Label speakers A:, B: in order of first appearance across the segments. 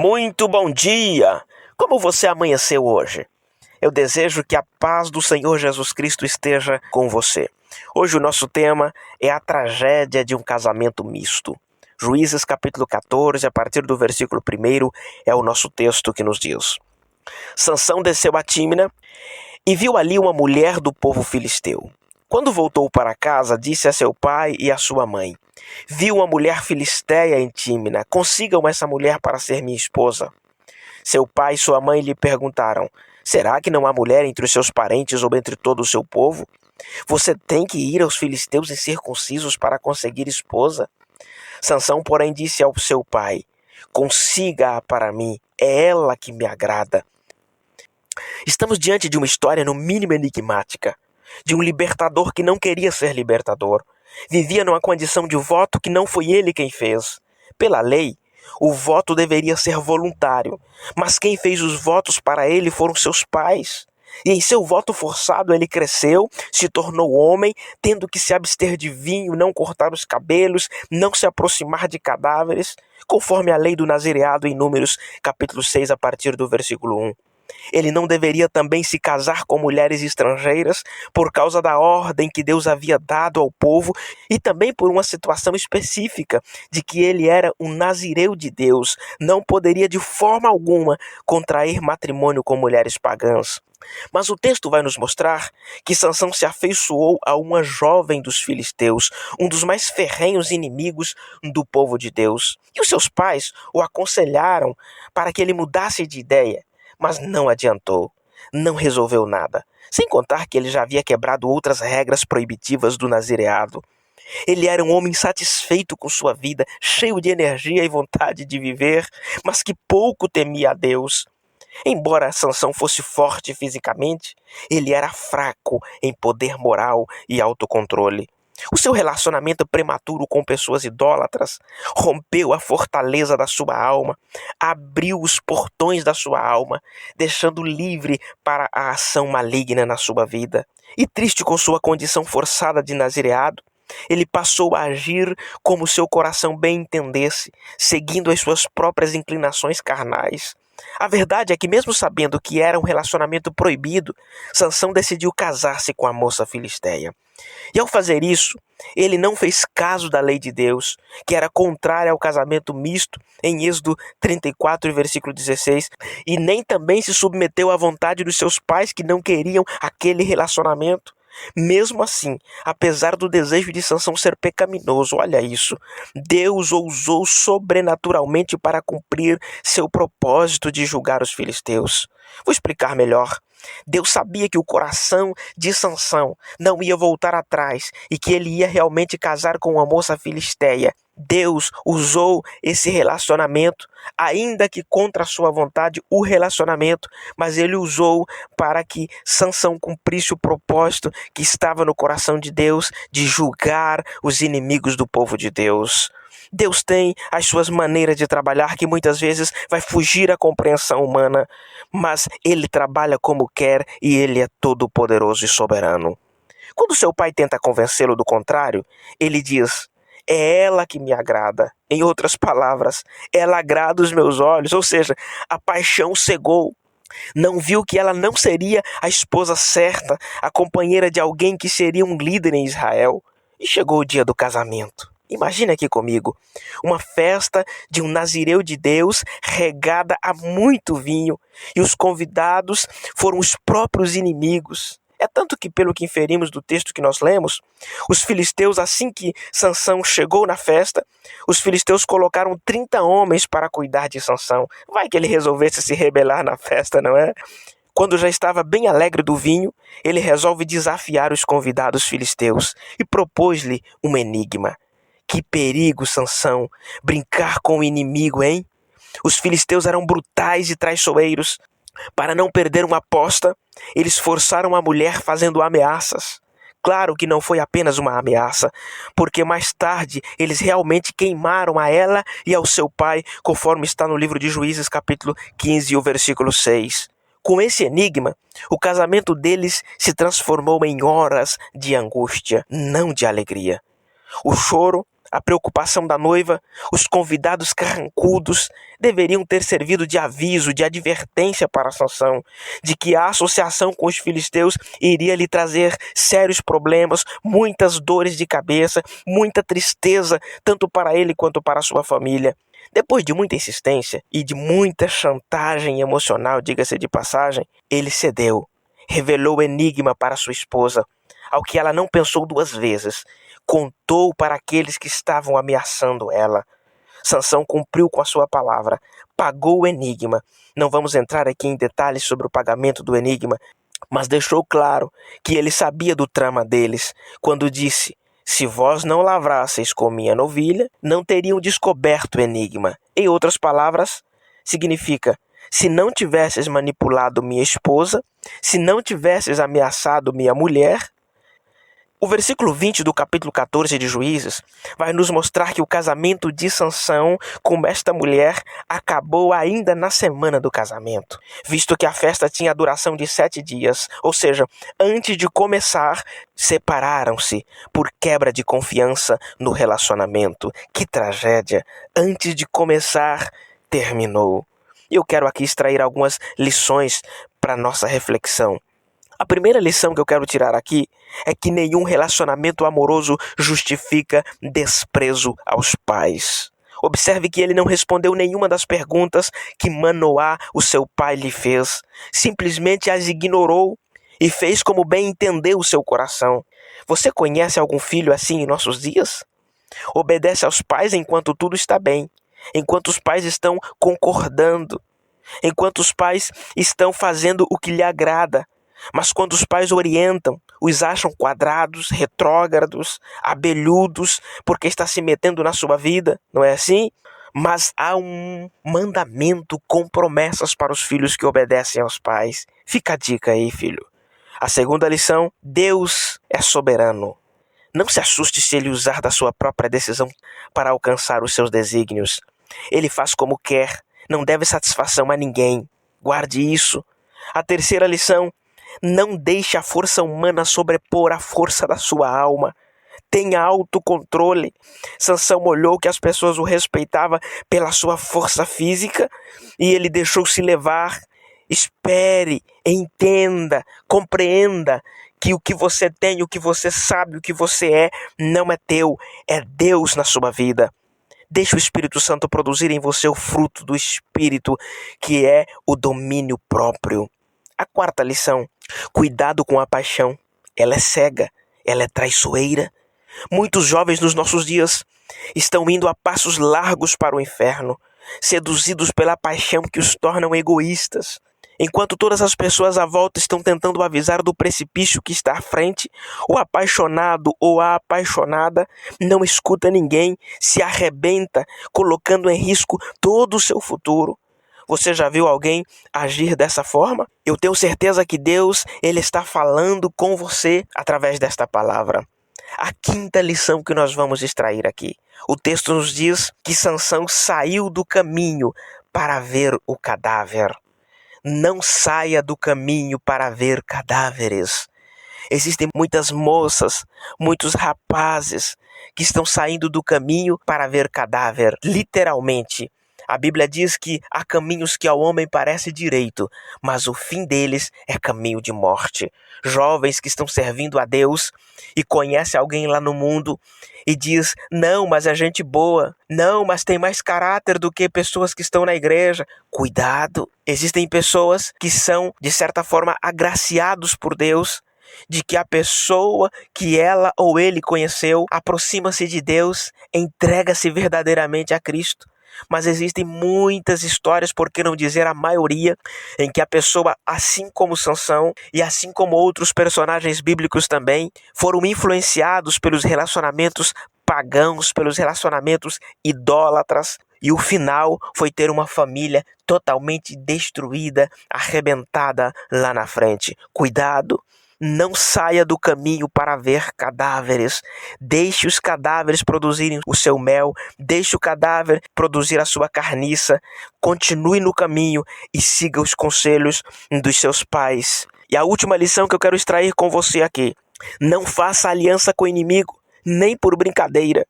A: Muito bom dia! Como você amanheceu hoje? Eu desejo que a paz do Senhor Jesus Cristo esteja com você. Hoje o nosso tema é a tragédia de um casamento misto. Juízes capítulo 14, a partir do versículo 1, é o nosso texto que nos diz: Sansão desceu a Tímina e viu ali uma mulher do povo filisteu. Quando voltou para casa, disse a seu pai e a sua mãe: Vi uma mulher filisteia em Tímina, consigam essa mulher para ser minha esposa. Seu pai e sua mãe lhe perguntaram: Será que não há mulher entre os seus parentes ou entre todo o seu povo? Você tem que ir aos filisteus incircuncisos para conseguir esposa? Sansão, porém, disse ao seu pai: Consiga-a para mim, é ela que me agrada. Estamos diante de uma história no mínimo enigmática, de um libertador que não queria ser libertador. Vivia numa condição de voto que não foi ele quem fez. Pela lei, o voto deveria ser voluntário, mas quem fez os votos para ele foram seus pais. E em seu voto forçado ele cresceu, se tornou homem, tendo que se abster de vinho, não cortar os cabelos, não se aproximar de cadáveres, conforme a lei do nazireado em Números capítulo 6, a partir do versículo 1. Ele não deveria também se casar com mulheres estrangeiras por causa da ordem que Deus havia dado ao povo e também por uma situação específica de que ele era um nazireu de Deus, não poderia de forma alguma contrair matrimônio com mulheres pagãs. Mas o texto vai nos mostrar que Sansão se afeiçoou a uma jovem dos filisteus, um dos mais ferrenhos inimigos do povo de Deus. E os seus pais o aconselharam para que ele mudasse de ideia. Mas não adiantou, não resolveu nada, sem contar que ele já havia quebrado outras regras proibitivas do nazireado. Ele era um homem satisfeito com sua vida, cheio de energia e vontade de viver, mas que pouco temia a Deus. Embora Sansão fosse forte fisicamente, ele era fraco em poder moral e autocontrole. O seu relacionamento prematuro com pessoas idólatras rompeu a fortaleza da sua alma, abriu os portões da sua alma, deixando livre para a ação maligna na sua vida. E triste com sua condição forçada de nazireado, ele passou a agir como seu coração bem entendesse, seguindo as suas próprias inclinações carnais. A verdade é que, mesmo sabendo que era um relacionamento proibido, Sansão decidiu casar-se com a moça filisteia. E ao fazer isso, ele não fez caso da lei de Deus, que era contrária ao casamento misto, em Êxodo 34, versículo 16, e nem também se submeteu à vontade dos seus pais que não queriam aquele relacionamento. Mesmo assim, apesar do desejo de Sansão ser pecaminoso, olha isso, Deus o usou sobrenaturalmente para cumprir seu propósito de julgar os filisteus. Vou explicar melhor. Deus sabia que o coração de Sansão não ia voltar atrás e que ele ia realmente casar com uma moça filisteia. Deus usou esse relacionamento, ainda que contra a sua vontade, o relacionamento, mas ele usou para que Sansão cumprisse o propósito que estava no coração de Deus de julgar os inimigos do povo de Deus. Deus tem as suas maneiras de trabalhar que muitas vezes vai fugir à compreensão humana, mas ele trabalha como quer e ele é todo-poderoso e soberano. Quando seu pai tenta convencê-lo do contrário, ele diz: É ela que me agrada. Em outras palavras, ela agrada os meus olhos, ou seja, a paixão cegou. Não viu que ela não seria a esposa certa, a companheira de alguém que seria um líder em Israel. E chegou o dia do casamento. Imagine aqui comigo, uma festa de um nazireu de Deus regada a muito vinho, e os convidados foram os próprios inimigos. É tanto que, pelo que inferimos do texto que nós lemos, os filisteus, assim que Sansão chegou na festa, os filisteus colocaram 30 homens para cuidar de Sansão. Vai que ele resolvesse se rebelar na festa, não é? Quando já estava bem alegre do vinho, ele resolve desafiar os convidados filisteus e propôs-lhe um enigma. Que perigo, Sansão, brincar com o inimigo, hein? Os filisteus eram brutais e traiçoeiros. Para não perder uma aposta, eles forçaram a mulher fazendo ameaças. Claro que não foi apenas uma ameaça, porque mais tarde eles realmente queimaram a ela e ao seu pai, conforme está no livro de Juízes, capítulo 15, o versículo 6. Com esse enigma, o casamento deles se transformou em horas de angústia, não de alegria. O choro, a preocupação da noiva, os convidados carrancudos deveriam ter servido de aviso, de advertência para Sansão, de que a associação com os filisteus iria lhe trazer sérios problemas, muitas dores de cabeça, muita tristeza, tanto para ele quanto para sua família. Depois de muita insistência e de muita chantagem emocional, diga-se de passagem, ele cedeu, revelou o enigma para sua esposa, ao que ela não pensou duas vezes. Contou para aqueles que estavam ameaçando ela. Sansão cumpriu com a sua palavra, pagou o enigma. Não vamos entrar aqui em detalhes sobre o pagamento do enigma, mas deixou claro que ele sabia do trama deles, quando disse: se vós não lavrasseis com minha novilha, não teriam descoberto o enigma. Em outras palavras, significa: se não tivesses manipulado minha esposa, se não tivesses ameaçado minha mulher. O versículo 20 do capítulo 14 de Juízes vai nos mostrar que o casamento de Sansão com esta mulher acabou ainda na semana do casamento, visto que a festa tinha a duração de 7 dias, ou seja, antes de começar, separaram-se por quebra de confiança no relacionamento. Que tragédia! Antes de começar, terminou. Eu quero aqui extrair algumas lições para nossa reflexão. A primeira lição que eu quero tirar aqui é que nenhum relacionamento amoroso justifica desprezo aos pais. Observe que ele não respondeu nenhuma das perguntas que Manoá, o seu pai, lhe fez. Simplesmente as ignorou e fez como bem entendeu o seu coração. Você conhece algum filho assim em nossos dias? Obedece aos pais enquanto tudo está bem, enquanto os pais estão concordando, enquanto os pais estão fazendo o que lhe agrada. Mas quando os pais orientam, os acham quadrados, retrógrados, abelhudos, porque está se metendo na sua vida, não é assim? Mas há um mandamento com promessas para os filhos que obedecem aos pais. Fica a dica aí, filho. A segunda lição: Deus é soberano. Não se assuste se ele usar da sua própria decisão para alcançar os seus desígnios. Ele faz como quer, não deve satisfação a ninguém. Guarde isso. A terceira lição: não deixe a força humana sobrepor a força da sua alma. Tenha autocontrole. Sansão olhou que as pessoas o respeitavam pela sua força física e ele deixou-se levar. Espere, entenda, compreenda que o que você tem, o que você sabe, o que você é, não é teu, é Deus na sua vida. Deixe o Espírito Santo produzir em você o fruto do Espírito, que é o domínio próprio. A quarta lição: cuidado com a paixão. Ela é cega, ela é traiçoeira. Muitos jovens nos nossos dias estão indo a passos largos para o inferno, seduzidos pela paixão que os tornam egoístas. Enquanto todas as pessoas à volta estão tentando avisar do precipício que está à frente, o apaixonado ou a apaixonada não escuta ninguém, se arrebenta, colocando em risco todo o seu futuro. Você já viu alguém agir dessa forma? Eu tenho certeza que Deus, ele está falando com você através desta palavra. A quinta lição que nós vamos extrair aqui. O texto nos diz que Sansão saiu do caminho para ver o cadáver. Não saia do caminho para ver cadáveres. Existem muitas moças, muitos rapazes que estão saindo do caminho para ver cadáver, literalmente. A Bíblia diz que há caminhos que ao homem parece direito, mas o fim deles é caminho de morte. Jovens que estão servindo a Deus e conhecem alguém lá no mundo e diz: não, mas é gente boa. Não, mas tem mais caráter do que pessoas que estão na igreja. Cuidado! Existem pessoas que são, de certa forma, agraciados por Deus, de que a pessoa que ela ou ele conheceu aproxima-se de Deus, entrega-se verdadeiramente a Cristo. Mas existem muitas histórias, por que não dizer a maioria, em que a pessoa, assim como Sansão e assim como outros personagens bíblicos também, foram influenciados pelos relacionamentos pagãos, pelos relacionamentos idólatras, e o final foi ter uma família totalmente destruída, arrebentada lá na frente. Cuidado! Não saia do caminho para ver cadáveres. Deixe os cadáveres produzirem o seu mel. Deixe o cadáver produzir a sua carniça. Continue no caminho e siga os conselhos dos seus pais. E a última lição que eu quero extrair com você aqui: não faça aliança com o inimigo, nem por brincadeira.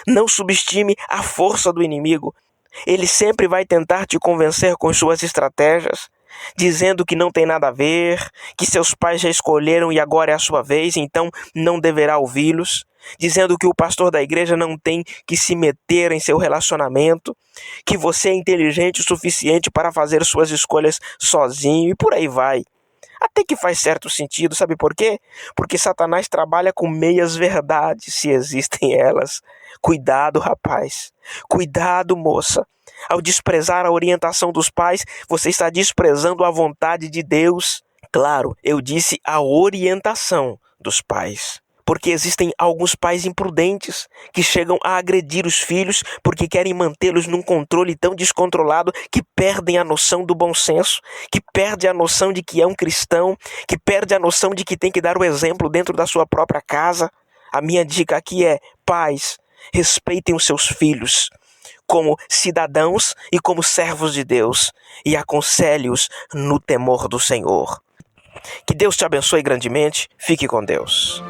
A: Não subestime a força do inimigo. Ele sempre vai tentar te convencer com suas estratégias, dizendo que não tem nada a ver, que seus pais já escolheram e agora é a sua vez, então não deverá ouvi-los, dizendo que o pastor da igreja não tem que se meter em seu relacionamento, que você é inteligente o suficiente para fazer suas escolhas sozinho e por aí vai. Até que faz certo sentido, sabe por quê? Porque Satanás trabalha com meias verdades, se existem elas. Cuidado, rapaz. Cuidado, moça. Ao desprezar a orientação dos pais, você está desprezando a vontade de Deus. Claro, eu disse a orientação dos pais. Porque existem alguns pais imprudentes que chegam a agredir os filhos porque querem mantê-los num controle tão descontrolado que perdem a noção do bom senso, que perdem a noção de que é um cristão, que perdem a noção de que tem que dar o exemplo dentro da sua própria casa. A minha dica aqui é: pais, respeitem os seus filhos como cidadãos e como servos de Deus e aconselhe-os no temor do Senhor. Que Deus te abençoe grandemente. Fique com Deus.